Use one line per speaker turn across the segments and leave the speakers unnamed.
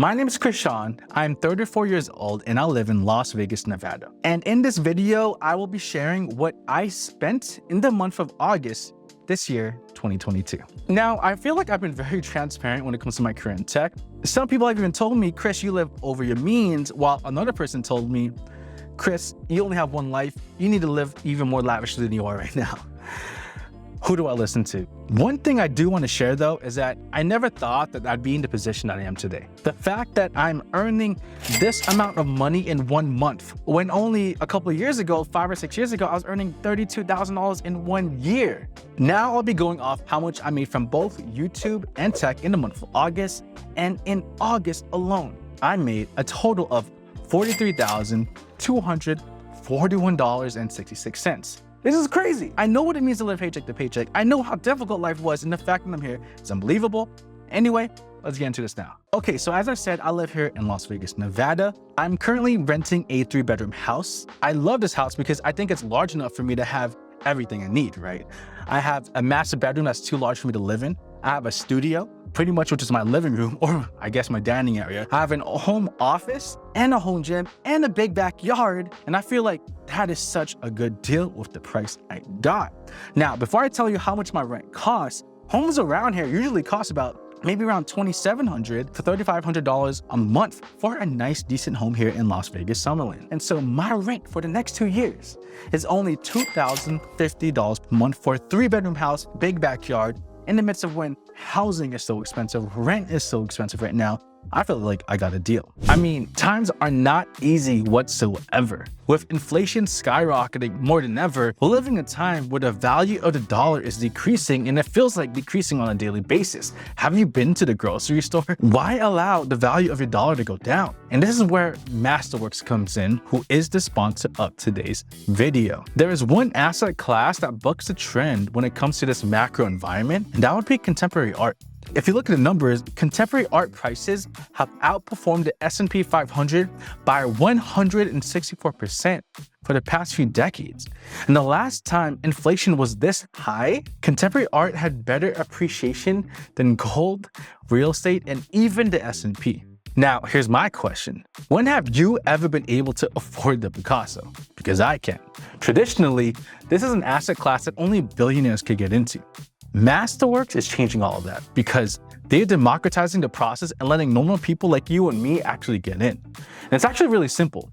My name is Krishan. I'm 34 years old and I live in Las Vegas, Nevada. And in this video, I will be sharing what I spent in the month of August this year, 2022. Now, I feel like I've been very transparent when it comes to my career in tech. Some people have even told me, Chris, you live over your means, while another person told me, Chris, you only have one life. You need to live even more lavishly than you are right now. Who do I listen to? One thing I do want to share though is that I never thought that I'd be in the position that I am today. The fact that I'm earning this amount of money in 1 month, when only a couple of years ago, 5 or 6 years ago, I was earning $32,000 in 1 year. Now I'll be going off how much I made from both YouTube and tech in the month of August. And in August alone, I made a total of $43,241.66. This is crazy. I know what it means to live paycheck to paycheck. I know how difficult life was, and the fact that I'm here is unbelievable. Anyway, let's get into this now. Okay, so as I said, I live here in Las Vegas, Nevada. I'm currently renting a 3-bedroom house. I love this house because I think it's large enough for me to have everything I need, right? I have a master bedroom that's too large for me to live in. I have a studio, pretty much which is my living room, or I guess my dining area. I have a home office and a home gym and a big backyard. And I feel like that is such a good deal with the price I got. Now, before I tell you how much my rent costs, homes around here usually cost about maybe around $2,700 to $3,500 a month for a nice, decent home here in Las Vegas, Summerlin. And so my rent for the next 2 years is only $2,050 per month for a 3-bedroom house, big backyard, in the midst of when housing is so expensive, rent is so expensive right now. I feel like I got a deal. I mean, times are not easy whatsoever. With inflation skyrocketing more than ever, we're living in a time where the value of the dollar is decreasing, and it feels like decreasing on a daily basis. Have you been to the grocery store? Why allow the value of your dollar to go down? And this is where Masterworks comes in, who is the sponsor of today's video. There is one asset class that bucks the trend when it comes to this macro environment, and that would be contemporary art. If you look at the numbers, contemporary art prices have outperformed the S&P 500 by 164% for the past few decades. And the last time inflation was this high, contemporary art had better appreciation than gold, real estate, and even the S&P. Now, here's my question. When have you ever been able to afford the Picasso? Because I can. Traditionally, this is an asset class that only billionaires could get into. Masterworks is changing all of that because they're democratizing the process and letting normal people like you and me actually get in. And it's actually really simple.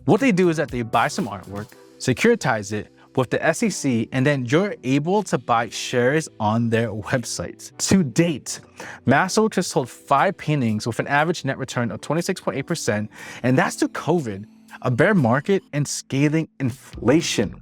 What they do is that they buy some artwork, securitize it with the SEC, and then you're able to buy shares on their websites. To date, Masterworks has sold 5 paintings with an average net return of 26.8%, and that's through COVID, a bear market, and scaling inflation.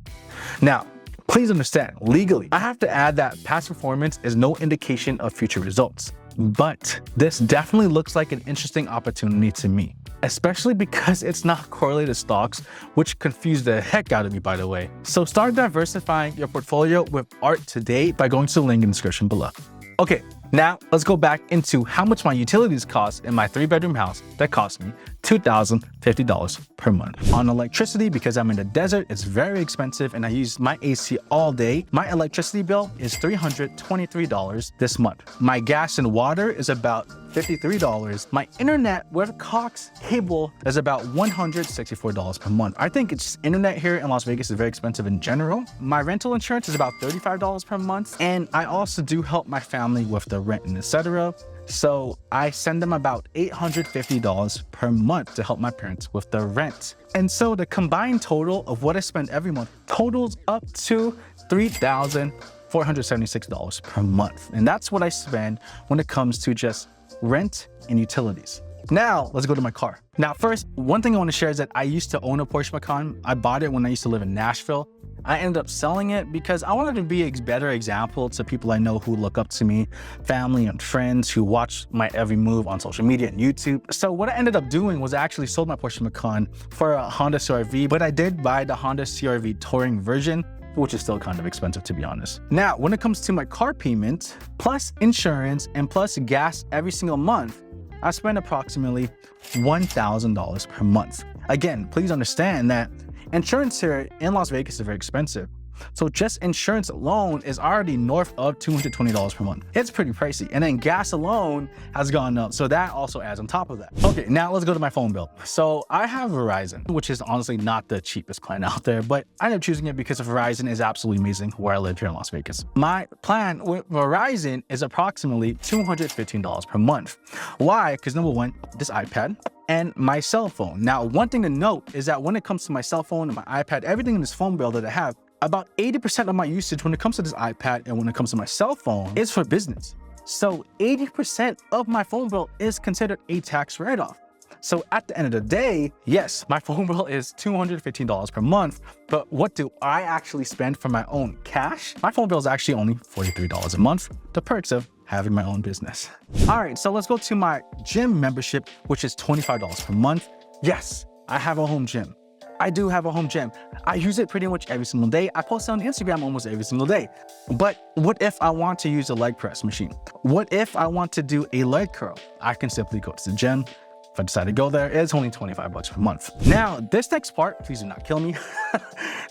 Now, please understand, legally, I have to add that past performance is no indication of future results. But this definitely looks like an interesting opportunity to me, especially because it's not correlated to stocks, which confused the heck out of me, by the way. So start diversifying your portfolio with art today by going to the link in the description below. Okay, now let's go back into how much my utilities cost in my 3-bedroom house that cost me $2,050 per month. On electricity, because I'm in the desert, it's very expensive and I use my AC all day. My electricity bill is $323 this month. My gas and water is about $53. My internet with Cox cable is about $164 per month. I think it's internet here in Las Vegas is very expensive in general. My rental insurance is about $35 per month. And I also do help my family with the rent and etc. So I send them about $850 per month to help my parents with the rent. And so the combined total of what I spend every month totals up to $3,476 per month. And that's what I spend when it comes to just rent and utilities. Now, let's go to my car. Now, first, one thing I want to share is that I used to own a Porsche Macan. I bought it when I used to live in Nashville. I ended up selling it because I wanted to be a better example to people I know who look up to me, family and friends who watch my every move on social media and YouTube. So what I ended up doing was I actually sold my Porsche Macan for a Honda CR-V, but I did buy the Honda CR-V touring version, which is still kind of expensive to be honest. Now, when it comes to my car payment, plus insurance and plus gas every single month, I spend approximately $1,000 per month. Again, please understand that insurance here in Las Vegas is very expensive. So just insurance alone is already north of $220 per month. It's pretty pricey. And then gas alone has gone up. So that also adds on top of that. Okay, now let's go to my phone bill. So I have Verizon, which is honestly not the cheapest plan out there, but I ended up choosing it because Verizon is absolutely amazing where I live here in Las Vegas. My plan with Verizon is approximately $215 per month. Why? Because number one, this iPad and my cell phone. Now, one thing to note is that when it comes to my cell phone and my iPad, everything in this phone bill that I have, about 80% of my usage when it comes to this iPad and when it comes to my cell phone is for business. So 80% of my phone bill is considered a tax write-off. So at the end of the day, yes, my phone bill is $215 per month, but what do I actually spend for my own cash? My phone bill is actually only $43 a month, the perks of having my own business. All right, so let's go to my gym membership, which is $25 per month. Yes, I have a home gym. I do have a home gym. I use it pretty much every single day. I post it on Instagram almost every single day. But what if I want to use a leg press machine? What if I want to do a leg curl? I can simply go to the gym. If I decide to go there, it's only 25 bucks per month. Now, this next part, please do not kill me.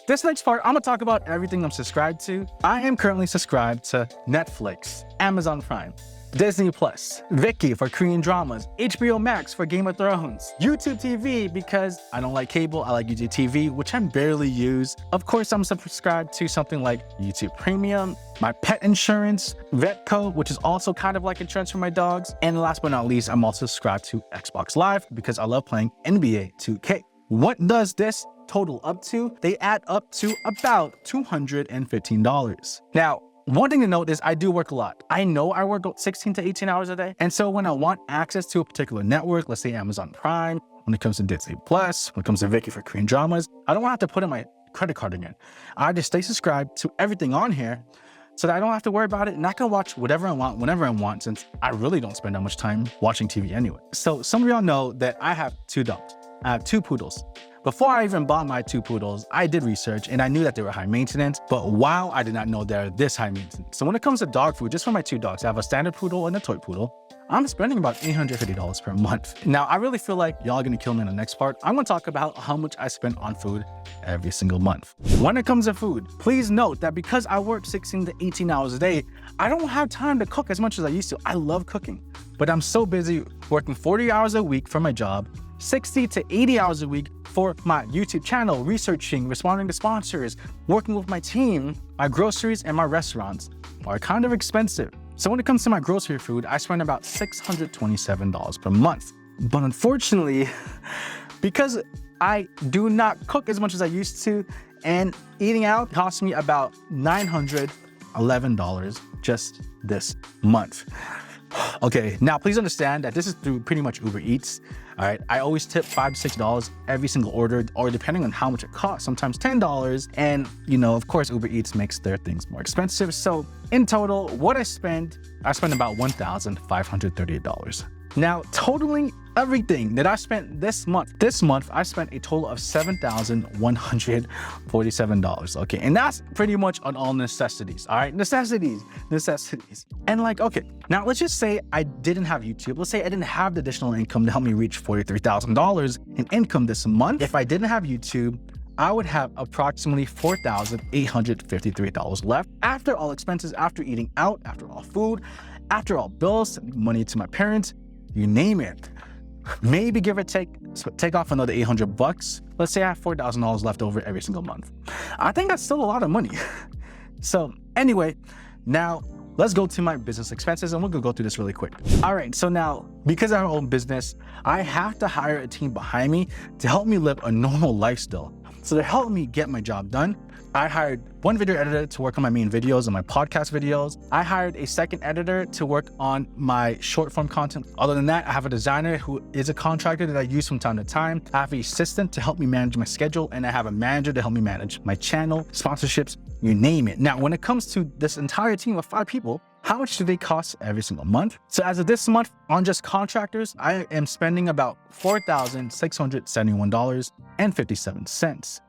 This next part, I'm gonna talk about everything I'm subscribed to. I am currently subscribed to Netflix, Amazon Prime, Disney Plus, Viki for Korean dramas, HBO Max for Game of Thrones, YouTube TV because I don't like cable, I like YouTube TV, which I barely use. Of course, I'm subscribed to something like YouTube Premium, my pet insurance, Vetco, which is also kind of like insurance for my dogs. And last but not least, I'm also subscribed to Xbox Live because I love playing NBA 2K. What does this total up to? They add up to about $215. Now, one thing to note is I do work a lot. I know I work 16 to 18 hours a day. And so when I want access to a particular network, let's say Amazon Prime, when it comes to Disney Plus, when it comes to Viki for Korean dramas, I don't have to put in my credit card again. I just stay subscribed to everything on here so that I don't have to worry about it. And I can watch whatever I want, whenever I want, since I really don't spend that much time watching TV anyway. So some of y'all know that I have 2 dogs. I have 2 poodles. Before I even bought my 2 poodles, I did research and I knew that they were high maintenance, but wow, I did not know they're this high maintenance. So when it comes to dog food, just for my 2 dogs, I have a standard poodle and a toy poodle. I'm spending about $850 per month. Now, I really feel like y'all are gonna kill me in the next part. I'm gonna talk about how much I spend on food every single month. When it comes to food, please note that because I work 16 to 18 hours a day, I don't have time to cook as much as I used to. I love cooking, but I'm so busy working 40 hours a week for my job, 60 to 80 hours a week for my YouTube channel, researching, responding to sponsors, working with my team. My groceries and my restaurants are kind of expensive. So when it comes to my grocery food, I spend about $627 per month. But unfortunately, because I do not cook as much as I used to, and eating out costs me about $911 just this month. Okay, now please understand that this is through pretty much Uber Eats. All right, I always tip $5 to $6 every single order, or depending on how much it costs, sometimes $10. And you know, of course, Uber Eats makes their things more expensive. So in total, what I spend about $1,538. Now, totaling everything that I spent this month, I spent a total of $7,147. Okay, and that's pretty much on all necessities. All right, necessities. And like, okay, now let's just say I didn't have YouTube. Let's say I didn't have the additional income to help me reach $43,000 in income this month. If I didn't have YouTube, I would have approximately $4,853 left after all expenses, after eating out, after all food, after all bills, sending money to my parents, you name it. Maybe give or take off another 800 bucks. Let's say I have $4,000 left over every single month. I think that's still a lot of money. So anyway, now let's go to my business expenses and we're gonna go through this really quick. All right, so now because I have my own business, I have to hire a team behind me to help me live a normal lifestyle. So to help me get my job done, I hired one video editor to work on my main videos and my podcast videos. I hired a second editor to work on my short form content. Other than that, I have a designer who is a contractor that I use from time to time. I have an assistant to help me manage my schedule, and I have a manager to help me manage my channel, sponsorships, you name it. Now, when it comes to this entire team of 5 people, how much do they cost every single month? So as of this month, on just contractors, I am spending about $4,671.57.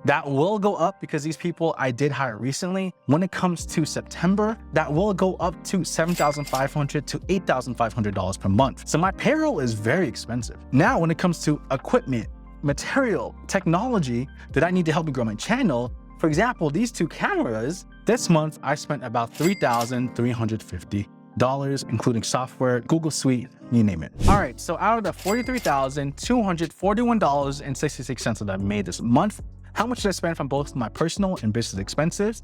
That will go up because these people I did hire recently. When it comes to September, that will go up to $7,500 to $8,500 per month. So my payroll is very expensive. Now, when it comes to equipment, material, technology that I need to help me grow my channel, For example, these two cameras, this month I spent about $3,350, including software, Google Suite, you name it. All right, so out of the $43,241.66 that I made this month, how much did I spend from both my personal and business expenses?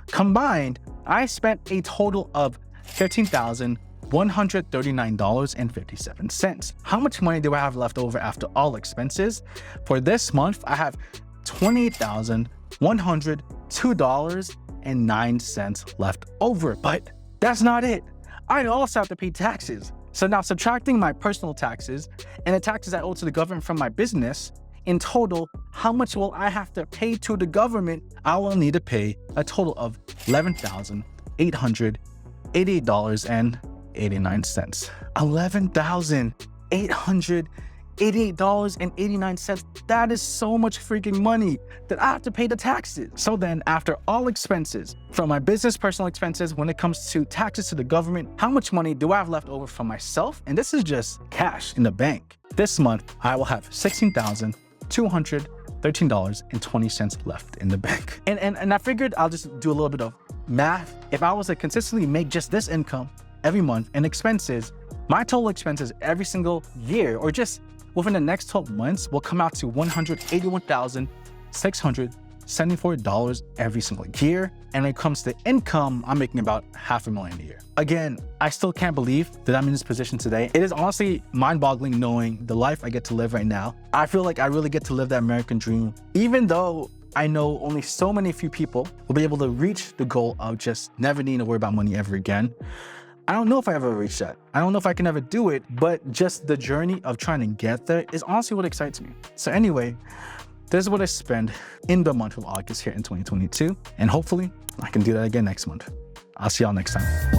Combined, I spent a total of $15,139.57. How much money do I have left over after all expenses? For this month, I have $28,102.09 left over, but that's not it. I also have to pay taxes. So now subtracting my personal taxes and the taxes I owe to the government from my business, in total, how much will I have to pay to the government? I will need to pay a total of $11,888.89. $11,888.89. That is so much freaking money that I have to pay the taxes. So then after all expenses, from my business, personal expenses, when it comes to taxes to the government, how much money do I have left over for myself? And this is just cash in the bank. This month, I will have $16,213.20 left in the bank. And I figured I'll just do a little bit of math. If I was to consistently make just this income every month and expenses, my total expenses every single year, or just within the next 12 months, will come out to $181,674 every single year. And when it comes to income, I'm making about $500,000 a year. Again, I still can't believe that I'm in this position today. It is honestly mind-boggling knowing the life I get to live right now. I feel like I really get to live that American dream, even though I know only so many few people will be able to reach the goal of just never needing to worry about money ever again. I don't know if I ever reach that. I don't know if I can ever do it, but just the journey of trying to get there is honestly what excites me. So anyway, this is what I spend in the month of August here in 2022. And hopefully I can do that again next month. I'll see y'all next time.